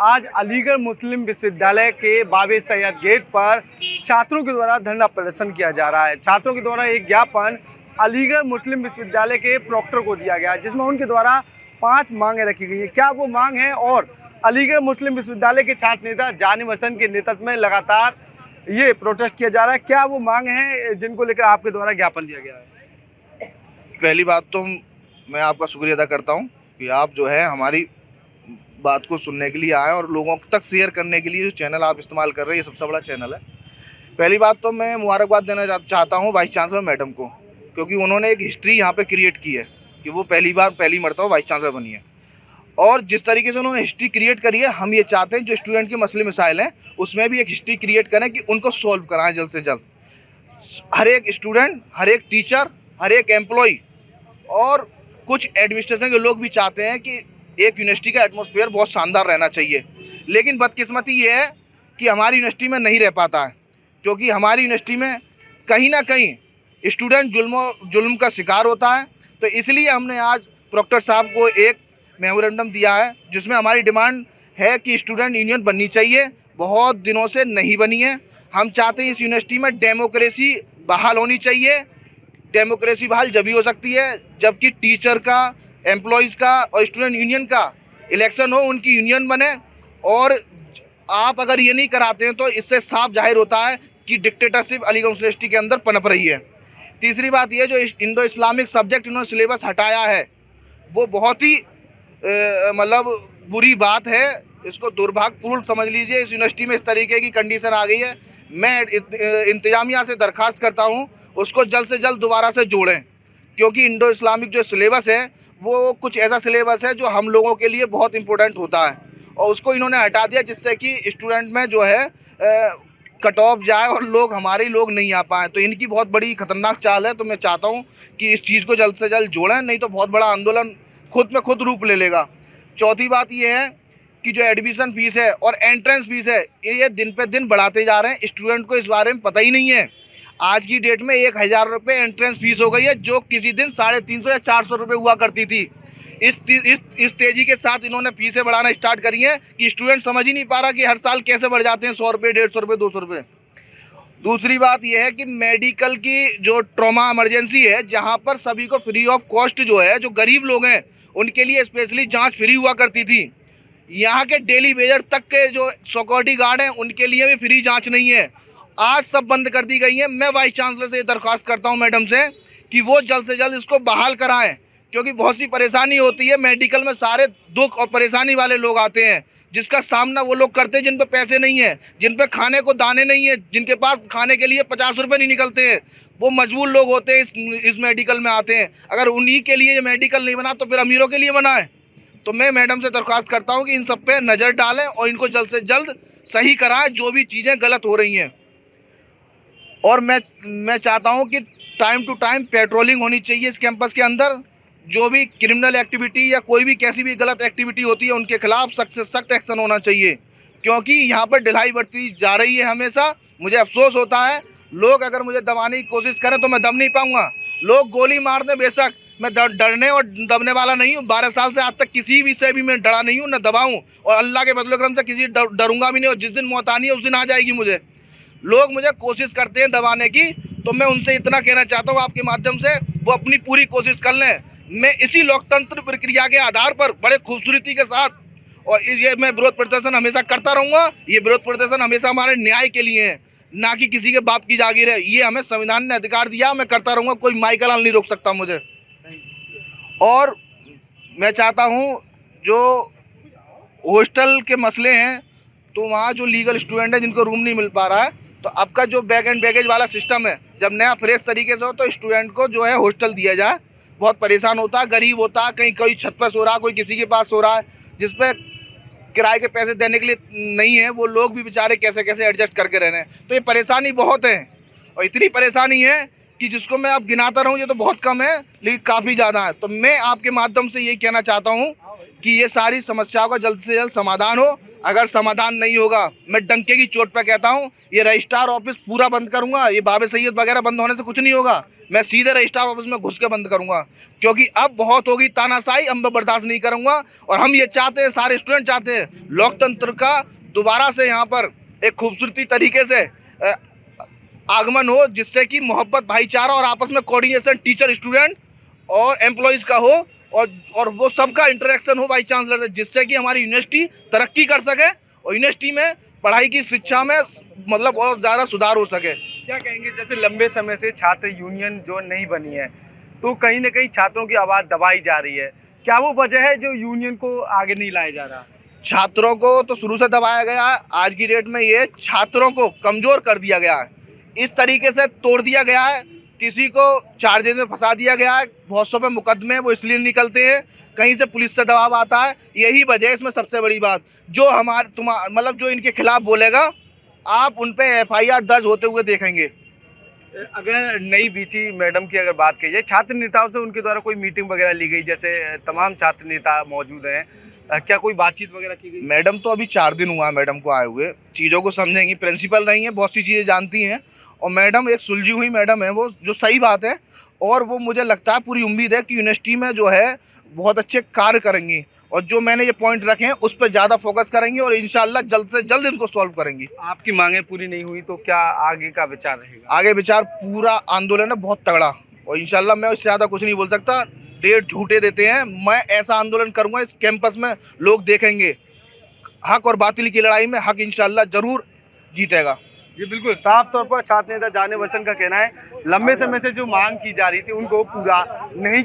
आज अलीगढ़ मुस्लिम विश्वविद्यालय के बाबे सैयद गेट पर छात्रों के द्वारा धरना प्रदर्शन किया जा रहा है। छात्रों के द्वारा एक ज्ञापन अलीगढ़ मुस्लिम विश्वविद्यालय के प्रॉक्टर को दिया गया है, जिसमें उनके द्वारा 5 मांगें रखी गई हैं। क्या वो मांग है और अलीगढ़ मुस्लिम विश्वविद्यालय के छात्र नेता जानिब हसन के नेतृत्व में लगातार ये प्रोटेस्ट किया जा रहा है, क्या वो मांग है जिनको लेकर आपके द्वारा ज्ञापन दिया गया है? पहली बात तो मैं आपका शुक्रिया अदा करता हूं कि आप जो है हमारी बात को सुनने के लिए आए और लोगों तक शेयर करने के लिए जो चैनल आप इस्तेमाल कर रहे हैं ये सबसे बड़ा चैनल है। पहली बात तो मैं मुबारकबाद देना चाहता हूं वाइस चांसलर मैडम को, क्योंकि उन्होंने एक हिस्ट्री यहाँ पे क्रिएट की है कि वो पहली मरतबा वाइस चांसलर बनी है। और जिस तरीके से उन्होंने हिस्ट्री क्रिएट करी है, हम ये चाहते हैं जो स्टूडेंट के मसले मसाइल हैं उसमें भी एक हिस्ट्री क्रिएट करें कि उनको सॉल्व कराएं जल्द से जल्द। हर एक स्टूडेंट, हर एक टीचर, हर एक एम्प्लॉय और कुछ एडमिनिस्ट्रेशन के लोग भी चाहते हैं कि एक यूनिवर्सिटी का एटमॉस्फेयर बहुत शानदार रहना चाहिए, लेकिन बदकिस्मती ये है कि हमारी यूनिवर्सिटी में नहीं रह पाता है, क्योंकि हमारी यूनिवर्सिटी में कहीं ना कहीं स्टूडेंट जुल्म का शिकार होता है। तो इसलिए हमने आज प्रॉक्टर साहब को एक मेमोरेंडम दिया है जिसमें हमारी डिमांड है कि स्टूडेंट यूनियन बननी चाहिए, बहुत दिनों से नहीं बनी है। हम चाहते हैं इस यूनिवर्सिटी में डेमोक्रेसी बहाल होनी चाहिए। डेमोक्रेसी बहाल जब ही हो सकती है जबकि टीचर का, एम्प्लॉयज़ का और स्टूडेंट यूनियन का इलेक्शन हो, उनकी यूनियन बने। और आप अगर ये नहीं कराते हैं तो इससे साफ जाहिर होता है कि डिक्टेटरशिप अलीगढ़ मुस्लिम यूनिवर्सिटी के अंदर पनप रही है। तीसरी बात ये, जो इंडो इस्लामिक सब्जेक्ट इन्होंने सिलेबस हटाया है वो बहुत ही मतलब बुरी बात है। इसको दुर्भाग्यपूर्ण समझ लीजिए। इस यूनिवर्सिटी में इस तरीके की कंडीशन आ गई है। मैं इंतजामिया से दरख्वास्त करता हूँ उसको जल्द से जल्द दोबारा से जोड़ें, क्योंकि इंडो इस्लामिक जो सिलेबस है वो कुछ ऐसा सिलेबस है जो हम लोगों के लिए बहुत इंपॉर्टेंट होता है और उसको इन्होंने हटा दिया, जिससे कि स्टूडेंट में जो है कट ऑफ जाए और हमारे लोग नहीं आ पाएँ। तो इनकी बहुत बड़ी खतरनाक चाल है। तो मैं चाहता हूँ कि इस चीज़ को जल्द से जल्द जोड़ें, नहीं तो बहुत बड़ा आंदोलन खुद में खुद रूप ले लेगा। चौथी बात ये है कि जो एडमिशन फ़ीस है और एंट्रेंस फ़ीस है ये दिन पे दिन बढ़ाते जा रहे हैं। स्टूडेंट को इस बारे में पता ही नहीं है। आज की डेट में 1000 रुपये एंट्रेंस फ़ीस हो गई है, जो किसी दिन 350 या 400 रुपये हुआ करती थी। इस तेज़ी के साथ इन्होंने फ़ीसें बढ़ाना स्टार्ट करी हैं कि स्टूडेंट समझ ही नहीं पा रहा कि हर साल कैसे बढ़ जाते हैं 100 रुपये, 150 रुपये, 200 रुपये। दूसरी बात यह है कि मेडिकल की जो ट्रॉमा इमरजेंसी है, जहाँ पर सभी को फ्री ऑफ कॉस्ट जो है, जो गरीब लोग हैं उनके लिए स्पेशली जाँच फ्री हुआ करती थी। यहाँ के डेली वेजर तक के जो सिक्योरिटी गार्ड हैं उनके लिए भी फ्री जाँच नहीं है। आज सब बंद कर दी गई है। मैं वाइस चांसलर से दरख्वास्त करता हूं मैडम से कि वो जल्द से जल्द इसको बहाल कराएं, क्योंकि बहुत सी परेशानी होती है। मेडिकल में सारे दुख और परेशानी वाले लोग आते हैं, जिसका सामना वो लोग करते हैं जिन पे पैसे नहीं है, जिन पे खाने को दाने नहीं है, जिनके पास खाने के लिए 50 रुपये नहीं निकलते हैं। वो मजबूर लोग होते हैं, इस मेडिकल में आते हैं। अगर उन्हीं के लिए ये मेडिकल नहीं बना तो फिर अमीरों के लिए बना है। तो मैं मैडम से दरख्वास्त करता हूँ कि इन सब पे नज़र डालें और इनको जल्द से जल्द सही कराएं जो भी चीज़ें गलत हो रही हैं। और मैं चाहता हूं कि टाइम टू टाइम पेट्रोलिंग होनी चाहिए इस कैंपस के अंदर। जो भी क्रिमिनल एक्टिविटी या कोई भी कैसी भी गलत एक्टिविटी होती है उनके खिलाफ सख्त से सख्त एक्शन होना चाहिए, क्योंकि यहाँ पर ढिलाई बढ़ती जा रही है हमेशा। मुझे अफसोस होता है, लोग अगर मुझे दबाने की कोशिश करें तो मैं दब नहीं पाऊँगा। लोग गोली मार दें बेशक, मैं डरने और दबने वाला नहीं हूँ। 12 साल से आज तक किसी भी से भी मैं डरा नहीं हूँ, न दबाऊँ, और अल्लाह के फजल करम से किसी डरूंगा भी नहीं। और जिस दिन मौत आनी है उस दिन आ जाएगी मुझे। लोग मुझे कोशिश करते हैं दबाने की, तो मैं उनसे इतना कहना चाहता हूँ आपके माध्यम से, वो अपनी पूरी कोशिश कर लें। मैं इसी लोकतंत्र प्रक्रिया के आधार पर बड़े खूबसूरती के साथ, और ये मैं विरोध प्रदर्शन हमेशा करता रहूँगा। ये विरोध प्रदर्शन हमेशा हमारे न्याय के लिए है, ना कि किसी के बाप की जागीर है। ये हमें संविधान ने अधिकार दिया, मैं करता रहूँगा। कोई माइकल नहीं रोक सकता मुझे। और मैं चाहता हूँ जो हॉस्टल के मसले हैं, तो वहाँ जो लीगल स्टूडेंट है जिनको रूम नहीं मिल पा रहा है, तो आपका जो बैग एंड बैगेज वाला सिस्टम है, जब नया फ्रेश तरीके से हो तो स्टूडेंट को जो है हॉस्टल दिया जाए। बहुत परेशान होता है, गरीब होता है, कहीं कोई छत पर सो रहा है, कोई किसी के पास सो रहा है, जिस पे किराए के पैसे देने के लिए नहीं है। वो लोग भी बेचारे कैसे कैसे एडजस्ट करके रह रहे हैं। तो ये परेशानी बहुत है, और इतनी परेशानी है कि जिसको मैं अब गिनाता रहूँ ये तो बहुत कम है, लेकिन काफ़ी ज़्यादा है। तो मैं आपके माध्यम से यही कहना चाहता हूँ कि ये सारी समस्याओं का जल्द से जल्द समाधान हो। अगर समाधान नहीं होगा, मैं डंके की चोट पर कहता हूँ, ये रजिस्ट्रार ऑफिस पूरा बंद करूँगा। ये बाबे सैयद वगैरह बंद होने से कुछ नहीं होगा। मैं सीधे रजिस्ट्रार ऑफिस में घुस के बंद करूंगा, क्योंकि अब बहुत होगी तानाशाही, अब मैं बर्दाश्त नहीं करूंगा। और हम ये चाहते हैं, सारे स्टूडेंट चाहते हैं, लोकतंत्र का दोबारा से यहाँ पर एक खूबसूरती तरीके से आगमन हो, जिससे कि मोहब्बत, भाईचारा और आपस में कोऑर्डिनेशन टीचर, स्टूडेंट और एम्प्लॉयज़ का हो, और वो सबका इंटरेक्शन हो वाइस चांसलर से, जिससे कि हमारी यूनिवर्सिटी तरक्की कर सके और यूनिवर्सिटी में पढ़ाई की शिक्षा में मतलब और ज़्यादा सुधार हो सके। क्या कहेंगे, जैसे लंबे समय से छात्र यूनियन जो नहीं बनी है, तो कहीं ना कहीं छात्रों की आवाज़ दबाई जा रही है, क्या वो वजह है जो यूनियन को आगे नहीं लाया जा रहा? छात्रों को तो शुरू से दबाया गया है, आज की डेट में ये छात्रों को कमज़ोर कर दिया गया है, इस तरीके से तोड़ दिया गया है, किसी को चार्जेस में फंसा दिया गया है, बहुत सौ पे मुकदमे वो इसलिए निकलते हैं, कहीं से पुलिस से दबाव आता है। यही वजह है इसमें सबसे बड़ी बात, जो हमारे मतलब जो इनके खिलाफ बोलेगा, आप उन पे FIR दर्ज होते हुए देखेंगे। अगर नई BC मैडम की अगर बात की जाए, छात्र नेताओं से उनके द्वारा कोई मीटिंग वगैरह ली गई, जैसे तमाम छात्र नेता मौजूद हैं, क्या कोई बातचीत वगैरह की गई? मैडम तो अभी 4 दिन हुआ मैडम को आए हुए, चीज़ों को समझेंगी, प्रिंसिपल रही हैं, बहुत सी चीज़ें जानती हैं, और मैडम एक सुलझी हुई मैडम है, वो जो सही बात है। और वो मुझे लगता है, पूरी उम्मीद है कि यूनिवर्सिटी में जो है बहुत अच्छे कार्य करेंगी, और जो मैंने ये पॉइंट रखे हैं उस पर ज़्यादा फोकस करेंगी, और इंशाल्लाह जल्द से जल्द इनको सॉल्व करेंगी। आपकी मांगें पूरी नहीं हुई तो क्या आगे का विचार रहेगा? आगे विचार, पूरा आंदोलन है बहुत तगड़ा, और इंशाल्लाह मैं उससे ज़्यादा कुछ नहीं बोल सकता, डेट झूठे देते हैं, मैं ऐसा आंदोलन करूँगा इस कैंपस में, लोग देखेंगे हक और बातिल की लड़ाई में हक इंशाल्लाह ज़रूर जीतेगा। जी बिल्कुल, साफ तौर पर छात्र नेता जाने वसन का कहना है, लंबे समय से जो मांग की जा रही थी उनको पूरा नहीं